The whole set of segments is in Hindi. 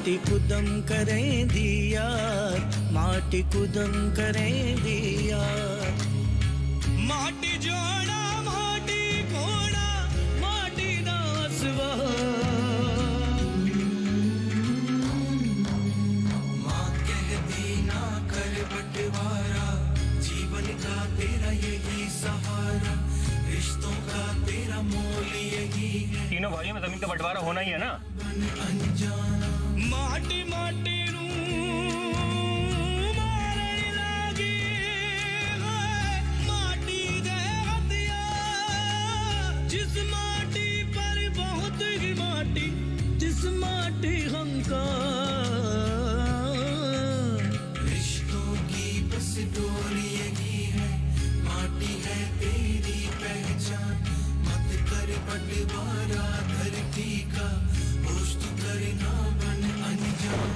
माटी कुदम करें दिया, माटी कुदम करें दिया। माटी जोड़ा माटी कोड़ा माटी नासवा, माँ कहती ना कर बंटवारा, जीवन का तेरा यही सहारा, रिश्तों का तेरा मोल यही है। तीनों भाइयों में जमीन का बंटवारा होना ही है ना। माटी माटी माटी दे हथिया, जिस माटी पर बहुत ही माटी, जिस माटी हमका रिश्तों की बस डोरी यही है, माटी है तेरी पहचान, मत कर बंटवारा धरती का, होश तो करना बन अनजान,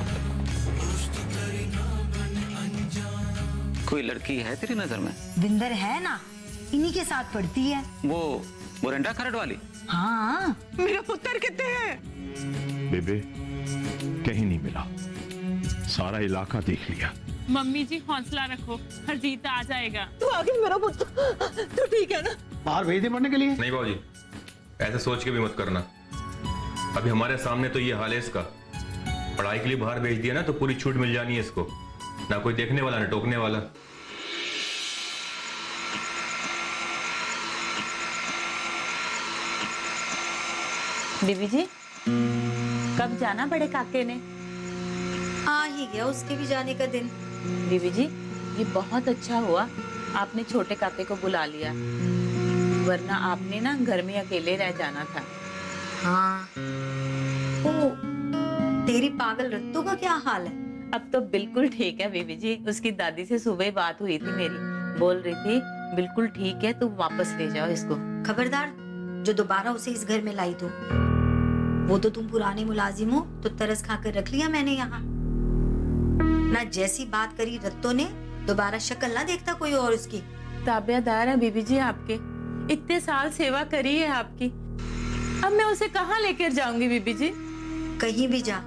होश तो करना बन अनजान। कोई लड़की है तेरी नजर में? विंदर है ना, इन्हीं के साथ पढ़ती है। वो मोरंडा खरड़ वाली? हाँ। मेरा पुत्र कितने है? बेबे कहीं नहीं मिला, सारा इलाका देख लिया। मम्मी जी हौसला रखो, हरजीत आ जाएगा। तू आगे मेरा पुत्र, तू ठीक है ना? बाहर भेज दे मरने के लिए? नहीं बाबूजी, ऐसे सोच के भी मत करना। अभी हमारे सामने तो ये हाल है इसका, पढ़ाई के लिए बाहर भेज दिया ना तो पूरी छूट मिल जानी है इसको, ना कोई देखने वाला ना टोकने वाला। बीबी जी कब जाना बड़े काके ने? आ ही गया उसके भी जाने का दिन। बीबी जी ये बहुत अच्छा हुआ आपने छोटे काके को बुला लिया, वरना आपने ना घर में अकेले रह जाना था। हाँ। ओ, तेरी पागल रत्तू का क्या हाल है? अब तो बिल्कुल ठीक है बीबी जी, उसकी दादी से सुबह बात हुई थी मेरी, बोल रही थी बिल्कुल ठीक है, तुम वापस ले जाओ इसको। खबरदार, जो दोबारा उसे इस घर में लाई तू, वो तो तुम पुराने मुलाजिम हो तो तरस खाकर रख लिया मैंने यहाँ ना। जैसी बात करी रत्तो ने, दोबारा शक्ल ना देखता कोई और उसकी। ताबियादार है बीबी जी आपके, इतने साल सेवा करी है आपकी, अब मैं उसे कहाँ लेकर जाऊंगी बीबी जी? कहीं भी जा,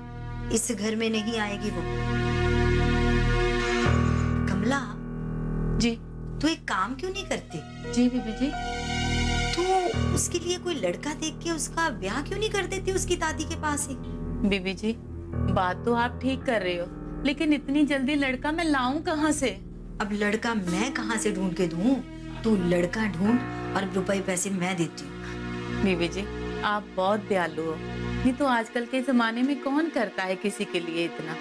इस घर में नहीं आएगी वो। कमला जी। तू एक काम क्यों नहीं करती? जी बीबी जी। तू उसके लिए कोई लड़का देख के उसका ब्याह क्यों नहीं कर देती उसकी दादी के पास ही? बीबी जी बात तो आप ठीक कर रहे हो, लेकिन इतनी जल्दी लड़का मैं लाऊं कहाँ से? अब लड़का मैं कहाँ से ढूंढ के दूं? तू लड़का ढूंढ और रुपए पैसे मैं देती हूँ। बीबी जी आप बहुत दयालु हो, नहीं तो आजकल के जमाने में कौन करता है किसी के लिए इतना।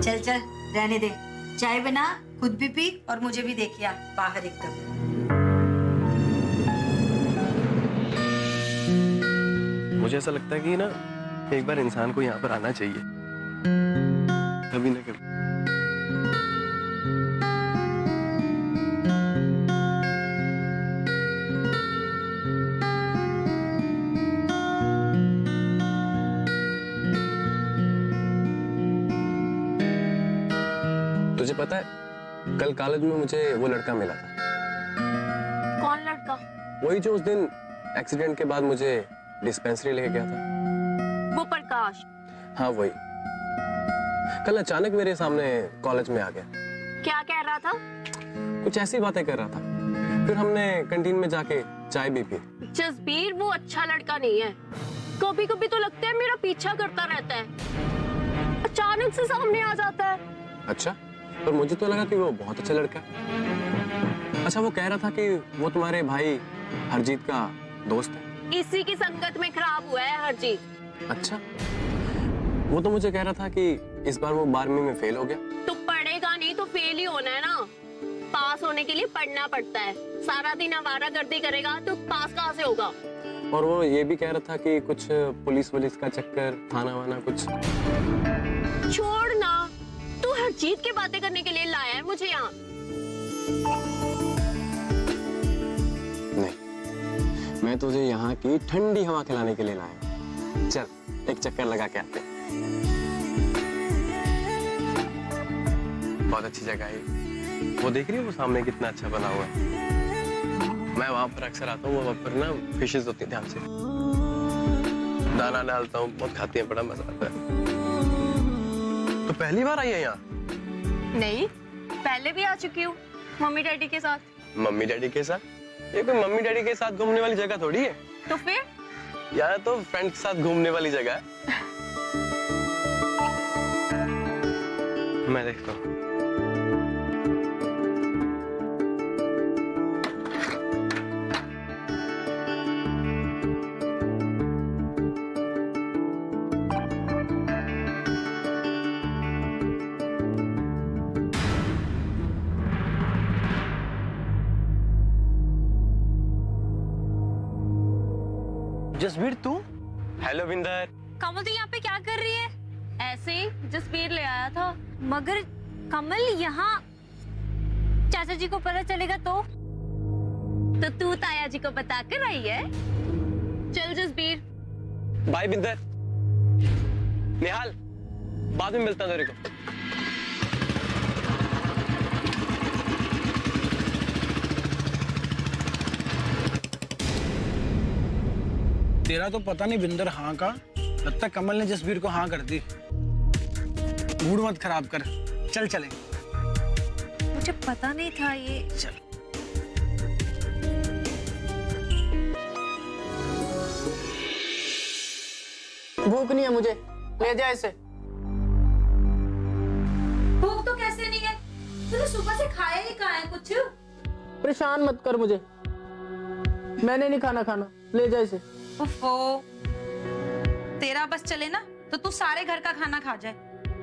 चल चल रहने दे, चाय बना, खुद भी पी और मुझे भी देखिए बाहर एकदम। मुझे ऐसा लगता है कि ना एक बार इंसान को यहाँ पर आना चाहिए, कभी ना कभी। तुझे पता है कल कॉलेज में मुझे वो लड़का मिला था। कौन लड़का? वही जो उस दिन एक्सीडेंट के बाद मुझे डिस्पेंसरी लेके गया था। वो प्रकाश? हाँ वही। कल अचानक मेरे सामने कॉलेज में आ गया। क्या कह रहा था? कुछ ऐसी बातें कर रहा था, फिर हमने कैंटीन में जाके चाय भी पी। जसबीर वो अच्छा लड़का नहीं है, कभी कभी तो लगता है मेरा पीछा करता रहता है, अचानक से सामने आ जाता है। अच्छा, पर मुझे तो लगा कि वो बहुत अच्छा लड़का है। अच्छा, वो कह रहा था कि वो तुम्हारे भाई हरजीत का दोस्त है। इसी की संगत में खराब हुआ है हरजीत। अच्छा, वो तो मुझे कह रहा था कि इस बार वो 12वीं में फेल हो गया। तो पढ़ेगा नहीं तो फेल ही होना है ना, पास होने के लिए पढ़ना पड़ता है। सारा दिन आवारागर्दी करेगा तो पास कहाँ से होगा? और वो ये भी कह रहा था कि कुछ पुलिस वुलिस का चक्कर, थाना वाना कुछ। छोड़ ना, तू हरजीत की बातें करने के लिए लाया है मुझे यहाँ? नहीं, मैं तुझे यहाँ की ठंडी हवा खिलाने के लिए लाया। चल एक चक्कर लगा के आते। बहुत अच्छी जगह है वो, देख रही है वो सामने कितना अच्छा बना हुआ है। मैं वहां पर अक्सर आता हूँ, वहां पर ना फिशेस होती है, ध्यान से दाना डालता हूँ, बहुत खाती है, बड़ा मजा आता है। तो पहली बार आई है यहाँ? नहीं, पहले भी आ चुकी हूँ मम्मी डैडी के साथ। मम्मी डैडी के साथ? ये कोई मम्मी डैडी के साथ घूमने वाली जगह थोड़ी है। तो फिर? यार तो फ्रेंड के साथ घूमने वाली जगह है। मैं देखता हूँ। जसबीर तू? हेलो विंदर। कमल तो यहाँ पे क्या कर रही है? ऐसे ही जसबीर ले आया था। मगर कमल यहाँ चाचा जी को पता चलेगा तो तू ताया जी को बता कर आई है। चल जसबीर। बाय विंदर। निहाल, बाद में मिलता हूँ तेरे को। तेरा तो पता नहीं बिंदर हाँ का, जब तक कमल ने जसबीर को हाँ कर दी। मूड मत खराब कर, चल चले। मुझे पता नहीं था ये। चल। भूख नहीं है मुझे, ले जा इसे। भूख तो कैसे नहीं है? तूने सुबह से खाया ही कहाँ है कुछ? परेशान मत कर मुझे, मैंने नहीं खाना, ले जा इसे। ओफो, तेरा बस चले ना तो तू सारे घर का खाना खा जाए,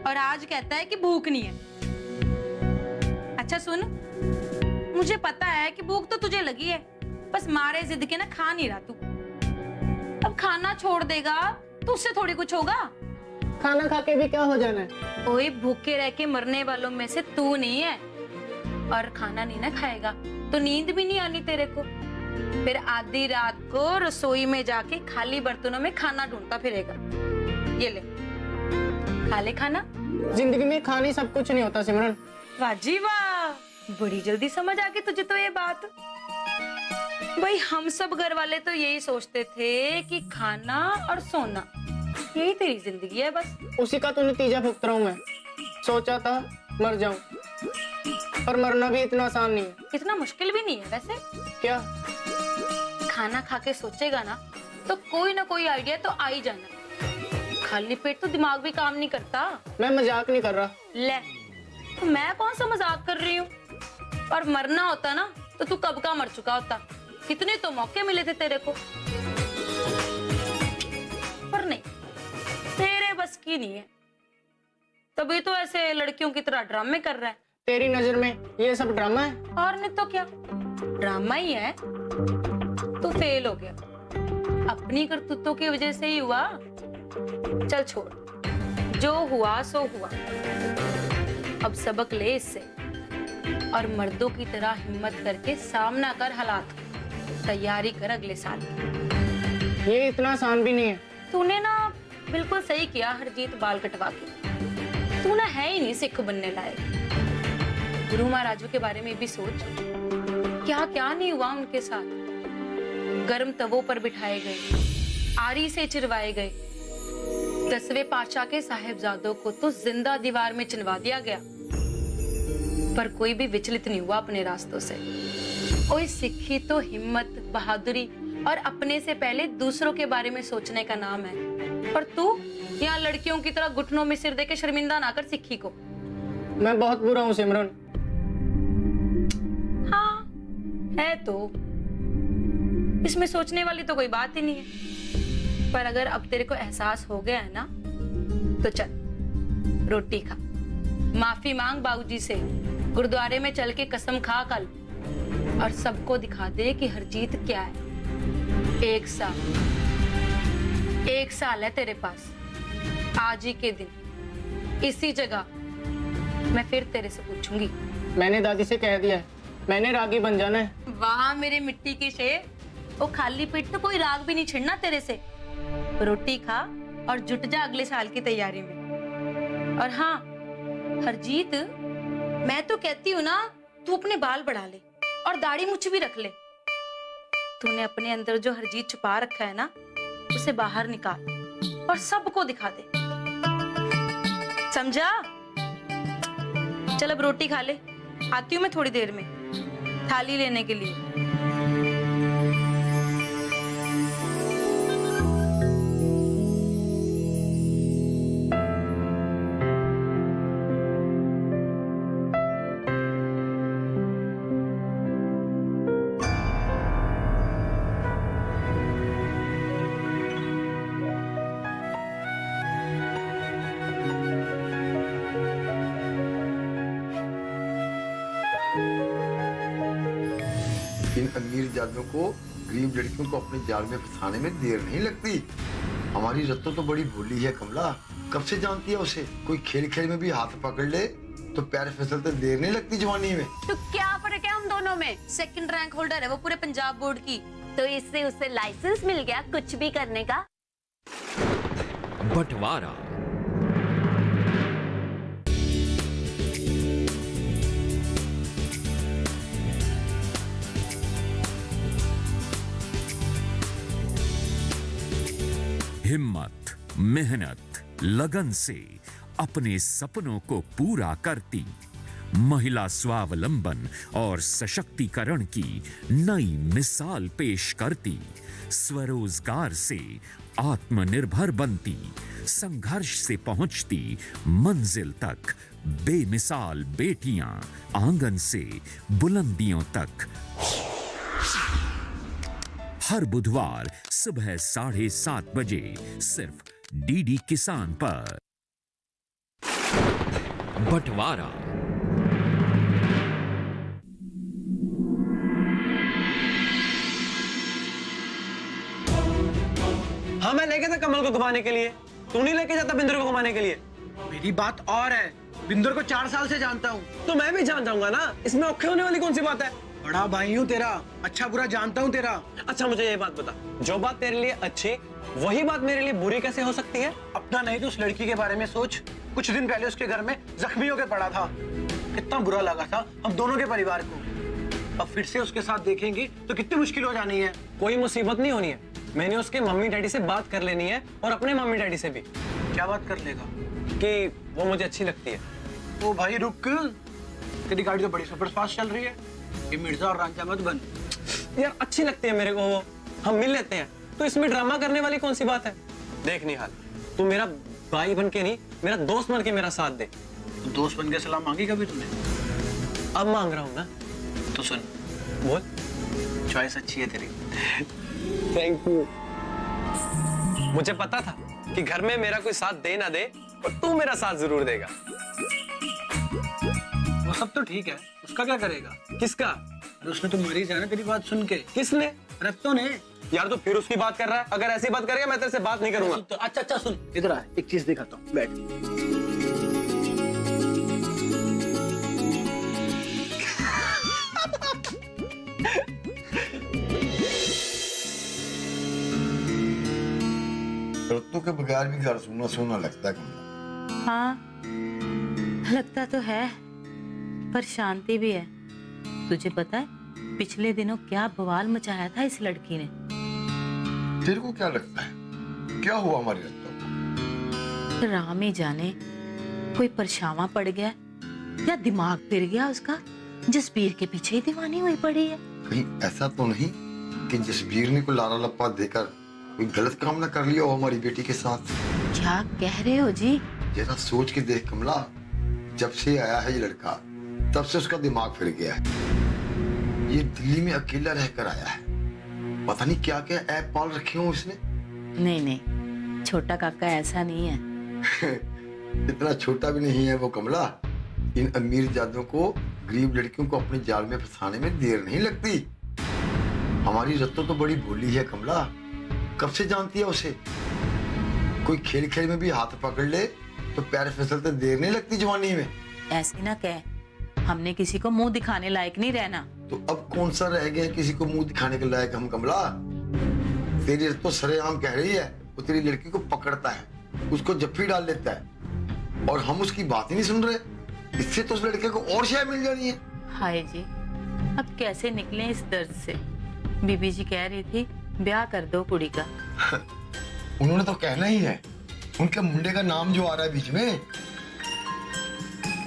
और आज कहता है कि भूख नहीं है। अच्छा सुन, मुझे पता है कि भूख तो तुझे लगी है, बस मारे जिद के ना खा नहीं रहा तू। अब खाना छोड़ देगा तो उससे थोड़ी कुछ होगा। खाना खा के भी क्या हो जाना है? ओए, भूखे रह के मरने वालों में से तू नहीं है। और खाना नहीं ना खाएगा तो नींद भी नहीं आनी तेरे को, फिर आधी रात को रसोई में जाके खाली बर्तनों में खाना ढूंढता फिरेगा। ये ले, खा ले खाना। जिंदगी में खाना ही सब कुछ नहीं होता सिमरन। वाह जी वाह, बड़ी जल्दी समझ आ गई तुझे तो ये बात। भाई हम सब घर वाले तो यही सोचते थे कि खाना और सोना यही तेरी जिंदगी है बस। उसी का तो नतीजा भुगत रहा हूं मैं। सोचा था मर जाऊं, पर मरना भी इतना आसान नहीं है। इतना मुश्किल भी नहीं है वैसे। क्या? खाना खा के सोचेगा ना तो कोई ना कोई आइडिया तो आ ही जाना। खाली पेट तो दिमाग भी काम नहीं करता। मैं मजाक नहीं कर रहा। ले, तो मैं कौन सा मजाक कर रही हूँ? और मरना होता ना तो तू कब का मर चुका होता। कितने तो मौके मिले थे तेरे को, पर नहीं, तेरे बस की नहीं है। तभी तो ऐसे लड़कियों की तरह ड्रामे कर रहा है। तेरी नजर में ये सब ड्रामा है? और नहीं तो क्या, ड्रामा ही है। तू फेल हो गया, अपनी करतूतों की वजह से ही हुआ। चल छोड़, जो हुआ सो हुआ। अब सबक ले इससे, और मर्दों की तरह हिम्मत करके सामना कर हालात का। तैयारी कर अगले साल की। ये इतना आसान भी नहीं है। तूने ना बिल्कुल सही किया हरजीत बाल कटवा के। तू ना है ही नहीं सिख बनने लायक। गुरु महाराजों के बारे में भी सोच, क्या क्या नहीं हुआ उनके साथ। गर्म तवों पर बिठाए गए, आरी से चिरवाए गए। 10वें पातशाह के साहिबजादों को तो जिंदा दीवार में चिनवा दिया गया, पर कोई भी विचलित नहीं हुआ अपने रास्तों से। ओए, सिक्खी तो हिम्मत, बहादुरी और अपने से पहले दूसरों के बारे में सोचने का नाम है। पर तू यहाँ लड़कियों की तरह घुटनों में सिर देके शर्मिंदा ना कर सिक्खी को। मैं बहुत बुरा हूँ सिमरन। हाँ है तो, इसमें सोचने वाली तो कोई बात ही नहीं है। पर अगर अब तेरे को एहसास हो गया है ना, तो चल रोटी खा, माफी मांग बाबूजी से, गुरुद्वारे में चल के कसम खा कल, और सबको दिखा दे कि हरजीत क्या है। 1 साल है तेरे पास। आज ही के दिन इसी जगह मैं फिर तेरे से पूछूंगी। मैंने दादी से कह दिया है, मैंने रागी बन जाना है। वाह मेरे मिट्टी के शेर, वो खाली पेट तो कोई राग भी नहीं छिड़ना तेरे से। रोटी खा और जुट जा अगले साल की तैयारी में। और हाँ हरजीत, मैं तो कहती हूँ ना, तू अपने बाल बढ़ा ले और दाढ़ी मुछ भी रख ले। तूने अपने अंदर जो हरजीत छुपा रखा है ना, उसे बाहर निकाल और सबको दिखा दे, समझा? चल अब रोटी खा ले, आती हूँ मैं थोड़ी देर में थाली लेने के लिए। इन अमीर जादों को गरीब लड़कियों को अपने जाल में फंसाने में देर नहीं लगती। हमारी रत्तो तो बड़ी भोली है कमला, कब से जानती है उसे। कोई खेल खेल में भी हाथ पकड़ ले तो पैर फिसलते देर नहीं लगती जवानी में। तो क्या फर्क है हम दोनों में? सेकंड रैंक होल्डर है वो पूरे पंजाब बोर्ड की, तो इससे उसे लाइसेंस मिल गया कुछ भी करने का। बंटवारा हिम्मत, मेहनत, लगन से अपने सपनों को पूरा करती, महिला स्वावलंबन और सशक्तिकरण की नई मिसाल पेश करती, स्वरोजगार से आत्मनिर्भर बनती, संघर्ष से पहुंचती मंजिल तक बेमिसाल बेटियां, आंगन से बुलंदियों तक। हर बुधवार सुबह 7:30 बजे सिर्फ डीडी किसान पर। बंटवारा हाँ मैं लेके था कमल को घुमाने के लिए, तू नहीं लेके जाता बिंदर को घुमाने के लिए। मेरी बात और है, बिंदर को 4 साल से जानता हूँ। तो मैं भी जान जाऊंगा ना, इसमें औखे होने वाली कौन सी बात है। बड़ा भाई हूँ तेरा, अच्छा बुरा जानता हूँ तेरा। अच्छा मुझे ये बात बता, जो बात तेरे लिए अच्छी वही बात मेरे लिए बुरी कैसे हो सकती है? अपना नहीं तो उस लड़की के बारे में सोच। कुछ दिन पहले उसके घर में जख्मी होकर पड़ा था, कितना बुरा लगा था हम दोनों के परिवार को। अब फिर से उसके साथ देखेंगी तो कितनी मुश्किल हो जानी है। कोई मुसीबत नहीं होनी है, मैंने उसके मम्मी डैडी से बात कर लेनी है और अपने मम्मी डैडी से भी। क्या बात कर लेगा? कि वो मुझे अच्छी लगती है। ओ भाई रुक, तेरी गाड़ी तो बड़ी सुपर फास्ट चल रही है, ये मिर्जा और रांझा मत बन। यार अच्छी लगती है मेरे को वो, हम मिल लेते हैं, तो इसमें ड्रामा करने वाली कौन सी बात है? देख निहाल, तू मेरा भाई बन के नहीं, मेरा दोस्त बन के मेरा साथ दे। तो दोस्त बन के सलाह मांगी कभी तूने? अब मांग रहा हूँ ना। तो सुन, बोल। चॉइस अच्छी है तेरी। Thank you. मुझे पता था कि घर में मेरा कोई साथ दे ना दे, और तू मेरा साथ जरूर देगा। वो सब तो ठीक है, उसका क्या करेगा? किसका? उसने तो मरी जाना तेरी बात सुन के। किसने? रत्तो ने। यार तू फिर उसकी बात कर रहा है, अगर ऐसी बात करेगा मैं तेरे से बात नहीं करूंगा। तो अच्छा सुन, इधर आ, एक चीज दिखाता हूँ, बैठ। रत्तो के बगैर भी घर सोना सोना लगता है कमला। हाँ लगता तो है, पर शांति भी है। तुझे पता है पिछले दिनों क्या बवाल मचाया था इस लड़की ने? तेरे को क्या लगता है क्या हुआ हमारी रत्तो को? राम ही जाने, कोई परछावा पड़ गया या दिमाग फिर गया उसका, जसबीर के पीछे ही दीवानी हुई पड़ी है। कहीं ऐसा तो नहीं कि जसबीर ने कोई लारा लप्पा देकर कोई गलत काम ना कर लिया हो हमारी बेटी के साथ? क्या कह रहे हो जी? जरा सोच के देख कमला, जब से आया है ये लड़का तब से उसका दिमाग फिर गया है। ये दिल्ली में अकेला रहकर आया है, पता नहीं क्या क्या ऐप पाल रखे हो इसने। नहीं छोटा काका ऐसा नहीं है। इतना छोटा भी नहीं है वो कमला। इन अमीर जादों को गरीब लड़कियों को अपने जाल में फंसाने में देर नहीं लगती। हमारी रत्तो तो बड़ी भोली है कमला, कब से जानती है उसे। कोई खेल खेल में भी हाथ पकड़ ले तो पैर फिसलते देर नहीं लगती जवानी में। ऐसे ना कह, हमने किसी को मुंह दिखाने लायक नहीं रहना। तो अब कौन सा रह गया किसी को मुंह दिखाने के लायक हम कमला? तेरी रत्तो सरेआम कह रही है वो तेरी लड़की को पकड़ता है, उसको जफ्फी डाल लेता है, और हम उसकी बात ही नहीं सुन रहे। इससे तो उस लड़के को और शायद मिल जानी है। हाय जी, अब कैसे निकले इस दर्द से? बीबी जी कह रही थी ब्याह कर दो कुड़ी का। उन्होंने तो कहना ही है, उनके मुंडे का नाम जो आ रहा है बीच में।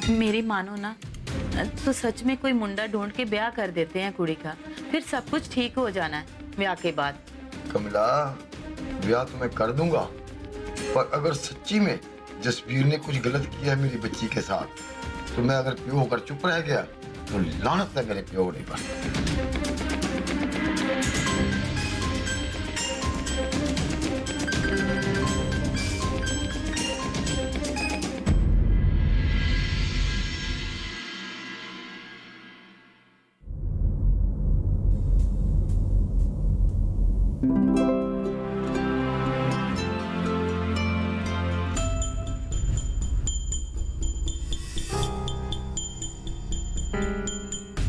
मेरी मानो ना तो सच में कोई मुंडा ढूंढ के ब्याह कर देते हैं कुड़ी का, फिर सब कुछ ठीक हो जाना है ब्याह के बाद। कमला, ब्याह तो मैं कर दूंगा, पर अगर सच्ची में जसबीर ने कुछ गलत किया है मेरी बच्ची के साथ, तो मैं अगर प्यो होकर चुप रह गया तो लानत है मेरे प्यो होने पर।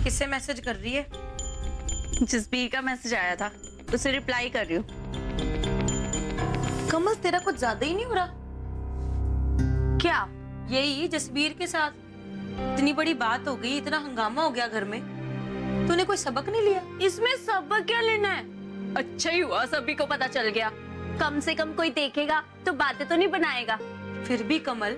किससे मैसेज कर रही है? जसबीर का मैसेज आया था, उसे रिप्लाई कर रही हूँ। कमल, तेरा कुछ ज्यादा ही नहीं हो रहा क्या? यही जसबीर के साथ इतनी बड़ी बात हो गई, इतना हंगामा हो गया घर में, तूने कोई सबक नहीं लिया? इसमें सबक क्या लेना है? अच्छा ही हुआ सभी को पता चल गया, कम से कम कोई देखेगा तो बातें तो नहीं बनाएगा। फिर भी कमल,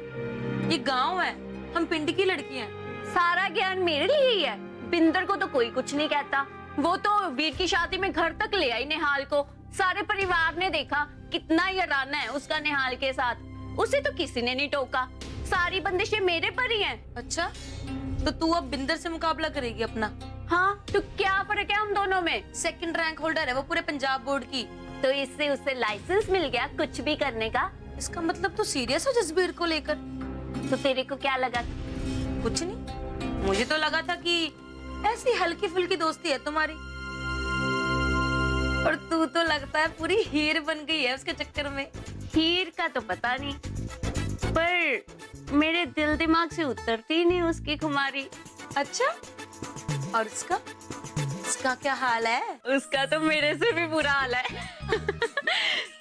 ये गांव है, हम पिंड की लड़की हैं। सारा ज्ञान मेरे लिए ही है, बिंदर को तो कोई कुछ नहीं कहता, वो तो वीर की शादी में घर तक ले आई निहाल को, सारे परिवार ने देखा कितना याराना है उसका निहाल के साथ, उसे तो किसी ने नहीं टोका, सारी बंदिशें मेरे पर ही हैं। अच्छा, तो तू अब बिंदर से मुकाबला करेगी अपना? हाँ, तो क्या फर्क है हम दोनों में? सेकंड रैंक होल्डर है वो पूरे पंजाब बोर्ड की, तो इससे उसे लाइसेंस मिल गया कुछ भी करने का। इसका मतलब तू सीरियस हो जसबीर को लेकर? तो तेरे को क्या लगा? कुछ नहीं, मुझे तो लगा था कि ऐसी हल्की फुल्की दोस्ती है तुम्हारी, और तू तो लगता है पूरी हीर बन गई है उसके चक्कर में। हीर का तो पता नहीं, पर मेरे दिल दिमाग से उतरती नहीं उसकी खुमारी। अच्छा, और उसका क्या हाल है? उसका तो मेरे से भी बुरा हाल है।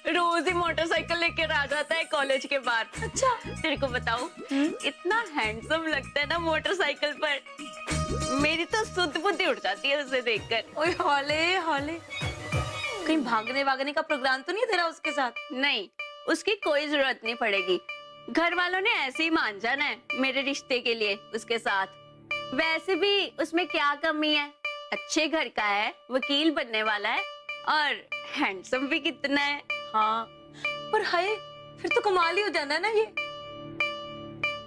रोज ही मोटरसाइकिल लेकर आ जाता है कॉलेज के बाहर। अच्छा, तेरे को बताऊं, इतना हैंडसम लगता है ना मोटरसाइकिल पर, मेरी तो सुध बुद्धि उड़ जाती है उसे देखकर। ओए हौले हौले, कहीं भागने का प्रोग्राम तो नहीं तेरा उसके साथ? नहीं, उसकी कोई जरूरत नहीं पड़ेगी, घर वालों ने ऐसे ही मान जाना है मेरे रिश्ते के लिए उसके साथ। वैसे भी उसमें क्या कमी है, अच्छे घर का है, वकील बनने वाला है, और हैंडसम भी कितना है। हाँ, पर हाय, फिर तो कमाल ही हो जाना है ना ये।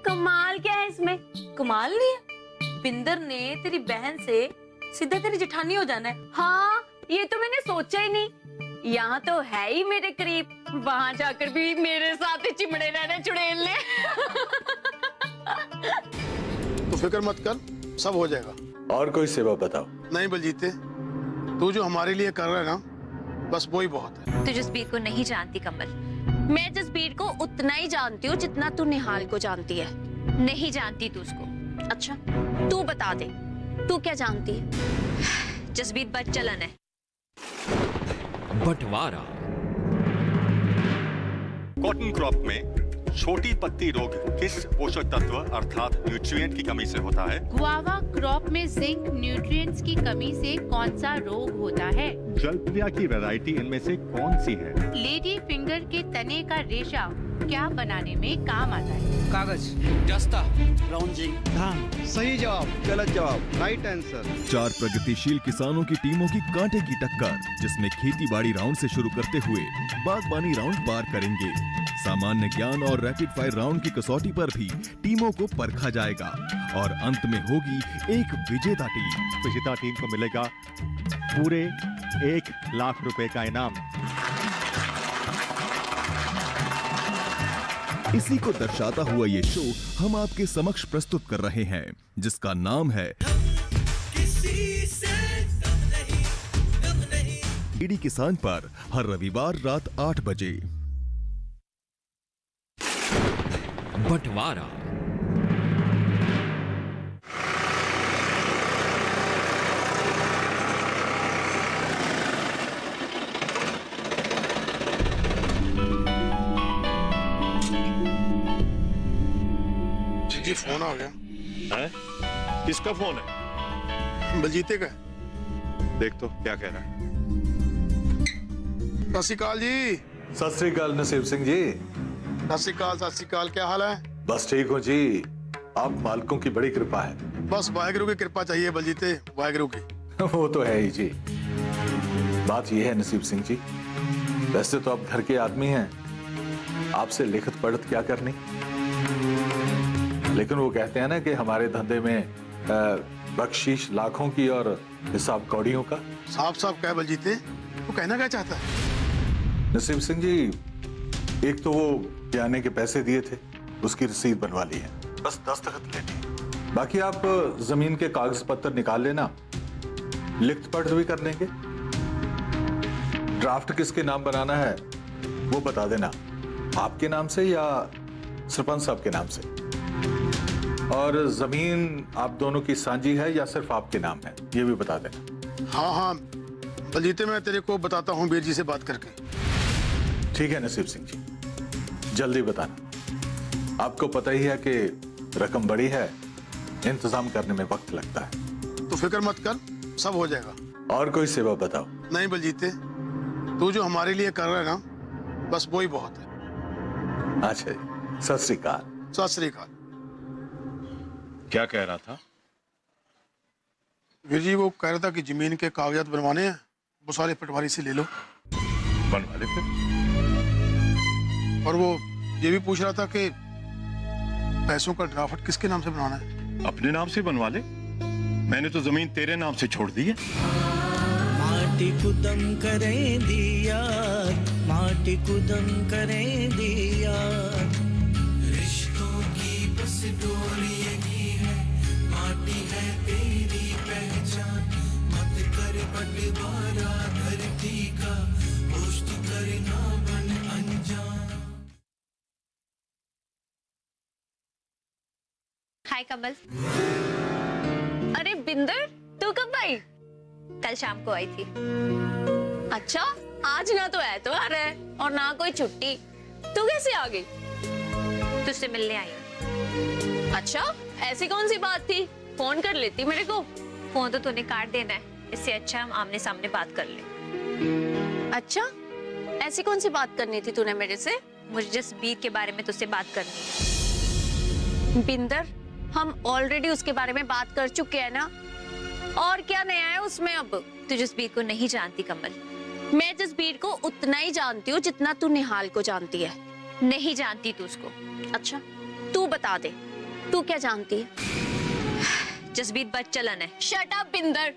कमाल क्या है इसमें? कमाल नहीं है, बिंदर ने तेरी बहन से सीधा तेरी जेठानी हो जाना है। हाँ, ये तो मैंने सोचा ही नहीं, यहाँ तो है ही मेरे करीब, वहां जाकर भी मेरे साथ ही चिमड़े रहने चुड़ैल। तो फिक्र मत कर, सब हो जाएगा। और कोई सेवा बताओ। नहीं बलजीते, तू जो हमारे लिए कर रहा है ना, बस वो ही बहुत है। तू जसबीर को नहीं जानती कमल। मैं जसबीर को उतना ही जानती हूँ जितना तू निहाल को जानती है। नहीं जानती तू उसको। अच्छा, तू बता दे, तू क्या जानती है? जसबीर बदचलन है। बंटवारा। कॉटन क्रॉप में छोटी पत्ती रोग किस पोषक तत्व अर्थात न्यूट्रिएंट की कमी से होता है? गुआवा क्रॉप में जिंक न्यूट्रिएंट्स की कमी से कौन सा रोग होता है? जलप्रिया की वैरायटी इनमें से कौन सी है? लेडी फिंगर के तने का रेशा क्या बनाने में काम आता है? कागज, दस्ता, ब्राउजिंग। हाँ, सही जवाब, गलत जवाब, राइट आंसर। 4 प्रगतिशील किसानों की टीमों की कांटे की टक्कर, जिसमें खेती बाड़ी राउंड से शुरू करते हुए बागबानी राउंड पार करेंगे। सामान्य ज्ञान और रैपिड फायर राउंड की कसौटी पर भी टीमों को परखा जाएगा और अंत में होगी एक विजेता टीम। विजेता टीम को मिलेगा पूरे 1 लाख रुपए का इनाम। इसी को दर्शाता हुआ ये शो हम आपके समक्ष प्रस्तुत कर रहे हैं, जिसका नाम है डीडी किसान पर हर रविवार रात 8 बजे। बंटवारा। जी, फोन आ गया है? किसका फोन है? बलजीते का। देख तो क्या कह रहा है। सत श्री अकाल जी। सत श्री अकाल नसीब सिंह जी। सत श्री अकाल, क्या हाल है? बस ठीक हूँ जी। आप मालिकों की बड़ी कृपा है। बस वाहेगुरु की कृपा चाहिए बलजीते, वाहेगुरु की। वो तो है ही जी। बात ये है नसीब सिंह जी, वैसे तो आप घर के आदमी हैं, आपसे लिखत पढ़त क्या करनी, लेकिन वो कहते हैं ना कि हमारे धंधे में बख्शीश लाखों की और हिसाब कौड़ियों का। साफ साफ कह बलजीते, वो कहना क्या चाहता है? नसीब सिंह जी, एक तो वो बयाने के पैसे दिए थे, उसकी रसीद बनवा ली है, बस दस्तखत लेनी है। बाकी आप जमीन के कागज पत्र निकाल लेना, लिखत पढ़त भी कर लेंगे। ड्राफ्ट किसके नाम बनाना है वो बता देना, आपके नाम से या सरपंच साहब के नाम से। और जमीन आप दोनों की सांझी है या सिर्फ आपके नाम है, ये भी बता देना। हाँ हाँ बलजीते, मैं तेरे को बताता हूँ वीर जी से बात करके। ठीक है नसीब सिंह जी, जल्दी बताना। आपको पता ही है कि रकम बड़ी है, इंतजाम करने में वक्त लगता है। तो फिक्र मत कर, सब हो जाएगा। और कोई सेवा बताओ। नहीं बलजीते, तू जो हमारे लिए कर रहा है ना, बस वो ही बहुत है। अच्छा जी, सत श्री अकाल। सत श्री अकाल। क्या कह रहा था? वीर जी वो कह रहा था कि जमीन के कागजात बनवाने हैं, वो सारे पटवारी से ले लो। बनवा ले फिर। और वो ये भी पूछ रहा था कि पैसों का ड्राफ्ट किसके नाम से बनवाना है? अपने नाम से बनवा ले, मैंने तो जमीन तेरे नाम से छोड़ दी है। माटी कुदम करें दिया, माटी कुदम करें दिया, रिश्तों की बस डोरी यही है, माटी है तेरी पहचान, मत कर बंटवारा धरती का, होश तू करना बन अनजान। हाय कमल। अरे बिंदर, तू कब आई? कल शाम को आई थी। अच्छा, आज ना तो एतवार है और ना कोई छुट्टी, तू कैसे आ गई? तुझसे मिलने आई हूँ। अच्छा, ऐसी कौन सी बात थी? फोन कर लेती मेरे को। फोन तो तूने काट देना है, इससे अच्छा हम आमने सामने बात कर ले। अच्छा, ऐसी कौन सी बात करनी थी तूने मेरे से? मुझे जसबीर के बारे में तुझसे बात करनी है। बिंदर, हम ऑलरेडी उसके बारे में बात कर चुके हैं ना, और क्या नया है उसमें अब? तू जसबीर को नहीं जानती कमल। मैं जसबीर को उतना ही जानती हूँ जितना तू निहाल को जानती है। नहीं जानती तू उसको। अच्छा, तू बता दे, तू क्या जानती है? जसबीर बदचलन है। शट अप बिंदर,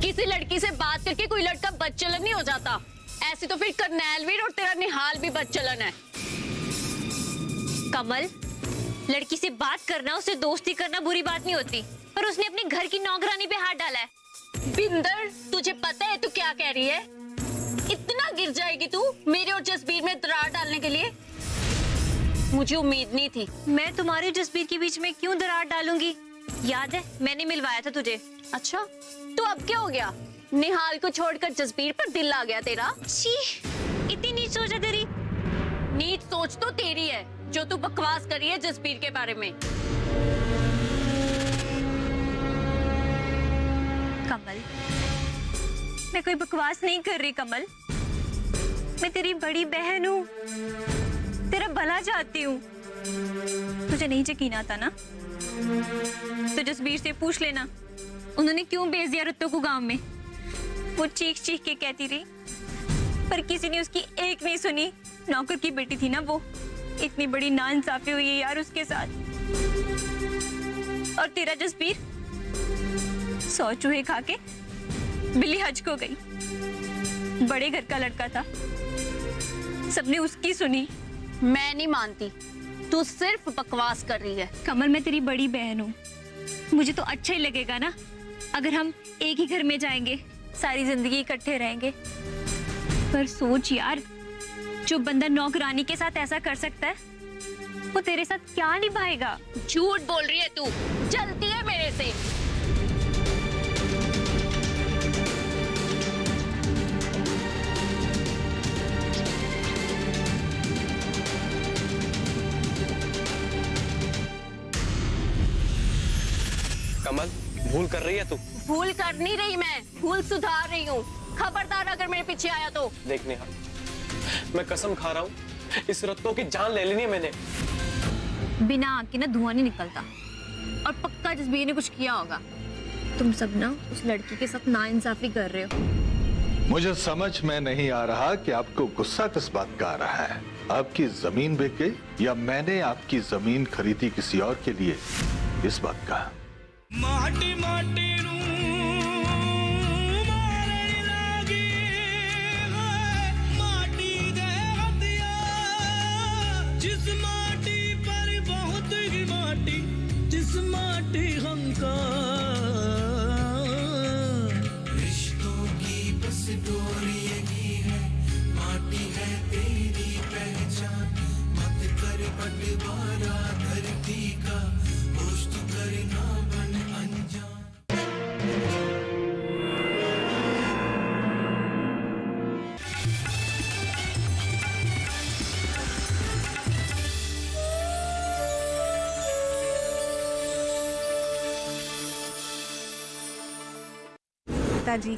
किसी लड़की से बात करके कोई लड़का बदचलन नहीं हो जाता। ऐसे तो फिर करनैलवीर और तेरा निहाल भी बदचलन है। कमल, लड़की से बात करना, उससे दोस्ती करना बुरी बात नहीं होती, पर उसने अपने घर की नौकरानी पे हाथ डाला है। बिंदर, तुझे पता है तू क्या कह रही है? इतना गिर जाएगी तू मेरे और जसबीर में दरार डालने के लिए? मुझे उम्मीद नहीं थी। मैं तुम्हारे जसबीर के बीच में क्यों दरार डालूंगी? याद है मैंने मिलवाया था तुझे। अच्छा, तो अब क्या हो गया? निहाल को छोड़कर जसबीर पर दिल आ गया तेरा? छी, इतनी नीच सोच है तेरी। नीच सोच तो तेरी है, जो तू बकवास करी है जसबीर के बारे में। कमल, मैं कोई बकवास नहीं कर रही कमल। मैं तेरी बड़ी बहन हूँ, तेरा भला चाहती हूँ। तुझे नहीं यकीन आता ना, तो जसबीर से पूछ लेना, उन्होंने क्यों भेज दिया रत्तो को गांव में। वो चीख चीख के कहती रही, पर किसी ने उसकी एक नहीं सुनी। नौकर की बेटी थी ना वो। इतनी बड़ी नाइंसाफी हुई है यार उसके साथ। और तेरा जसबीर 100 चूहे खा के बिल्ली हज को गई। बड़े घर का लड़का था, सबने उसकी सुनी। मैं नहीं मानती, तू सिर्फ बकवास कर रही है। कमल, मैं तेरी बड़ी बहन हूँ, मुझे तो अच्छा ही लगेगा ना अगर हम एक ही घर में जाएंगे, सारी जिंदगी इकट्ठे रहेंगे। पर सोच यार, जो बंदा नौकरानी के साथ ऐसा कर सकता है, वो तेरे साथ क्या निभाएगा? झूठ बोल रही है तू, जलती है मेरे से। कमल, भूल कर रही है तू। भूल कर नहीं रही मैं, भूल सुधार रही हूँ। खबरदार अगर मेरे पीछे आया तो। देख निहाल, मैं कसम खा रहा हूँ, इस रत्तों की जान ले लेनी है मैंने। बिना आग के ना धुआं नहीं निकलता। और पक्का जसबीर ने कुछ किया होगा। तुम सब ना उस लड़की के साथ नाइंसाफी कर रहे हो। मुझे समझ में नहीं आ रहा कि आपको गुस्सा किस बात का आ रहा है। आपकी जमीन बिक गई या मैंने आपकी जमीन खरीदी किसी और के लिए, इस बात का। माटी माटी जिस माटी पर बहुत ही माटी, जिस माटी हमका रिश्तों की बस डोरी यही है, माटी है तेरी पहचान, मत कर बंटवारा धरती का, होश तू करना बन अनजान। पिताजी